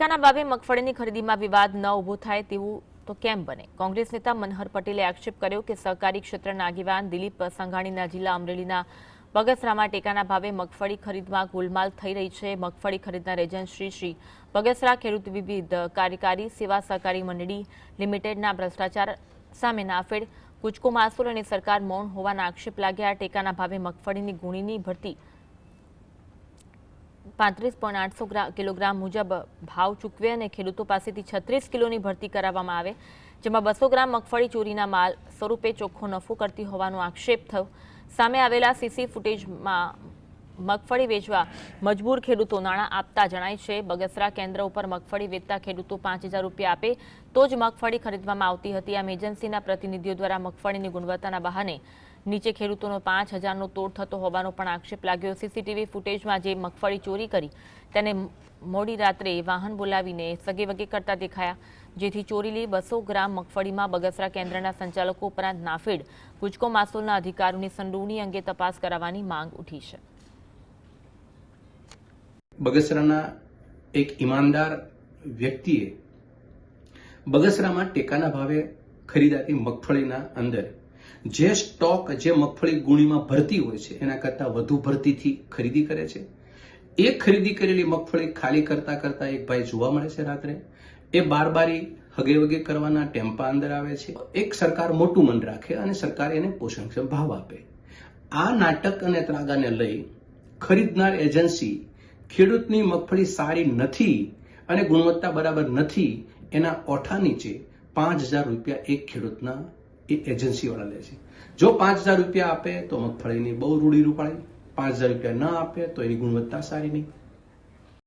ટેકાના ભાવે મગફળીની ખરીદીમાં વિવાદ ન ઉભો થાય તેવું તો કેમ બને? કોંગ્રેસ નેતા મનહર પટેલે આક્ષેપ કર્યો કે સહકારી ક્ષેત્રના આગેવાન દિલીપ સંઘાણીના જિલ્લા અમરેલીના બગસરામાં ટેકાના ભાવે મગફળી ખરીદમાં ગોલમાલ થઈ રહી છે। મગફળી ખરીદનાર એજન્સી શ્રી બગસરા ખેડૂત વિવિધ કાર્યકારી સેવા સહકારી મંડળી લિમિટેડના ભ્રષ્ટાચાર સામે નાફેડ, કૂચકો માસૂલ અને સરકાર મૌન હોવાના આક્ષેપ લાગ્યા। ટેકાના ભાવે મગફળીની ગુણીની ભરતી 35.800 કિલોગ્રામ મુજબ ભાવ ચૂકવે અને ખેડૂતો પાસેથી 36 કિલોની ભરતી કરાવવામાં આવે, જેમાં 200 ગ્રામ મગફળી ચોરીના માલ સ્વરૂપે ચોખ્ખો નફો કરતી હોવાનો આક્ષેપ થયો। સામે આવેલા સીસી ફૂટેજમાં મગફળી વેચવા મજબૂર ખેડૂતો નાણાં આપતા જણાય છે। બગસરા કેન્દ્ર ઉપર મગફળી વેચતા ખેડૂતો 5000 રૂપિયા આપે તો જ મગફળી ખરીદવામાં આવતી હતી। આમ એજન્સીના પ્રતિનિધિઓ દ્વારા મગફળીની ગુણવત્તાના બહાને નીચે ખેડૂતોનો 5000નો તોડ થતો હોવાનો પણ આક્ષેપ લાગ્યો। સીસીટીવી ફૂટેજમાં જે મગફળી ચોરી કરી તેને મોડી રાત્રે વાહન બોલાવીને સગેવગે કરતા દેખાયા, જેથી ચોરીલી 200 ગ્રામ મગફળીમાં બગસરા કેન્દ્રના સંચાલકો ઉપરાંત નાફેડ, કૂચકો માસૂલના અધિકારીઓની સંડોવણી અંગે તપાસ કરાવવાની માંગ ઉઠી છે। બગસરાના એક ઈમાનદાર વ્યક્તિએ બગસરામાં ટેકાના ભાવે ખરીદાતી મગફળીના અંદર જે સ્ટોક જે મગફળી ગુણીમાં ભરતી હોય છે એના કરતાં વધુ ભરતીથી ખરીદી કરે છે। એ ખરીદી કરેલી મગફળી ખાલી કરતા કરતા એક ભાઈ જોવા મળે છે રાત્રે, એ બારબારી હગેવગે કરવાના ટેમ્પા અંદર આવે છે। એક સરકાર મોટું મન રાખે અને સરકાર એને પોષણક્ષમ ભાવ આપે। આ નાટક અને ત્રાગાને લઈ ખરીદનાર એજન્સી ખેડૂતની મગફળી સારી નથી અને ગુણવત્તા બરાબર નથી એના ઓઠા નીચે 5000 રૂપિયા એક ખેડૂતના એ એજન્સીવાળા લે છે। જો 5000 રૂપિયા આપે તો મગફળીની બહુ રૂડી રૂપાળી, 5000 રૂપિયા ન આપે તો એની ગુણવત્તા સારી નહીં।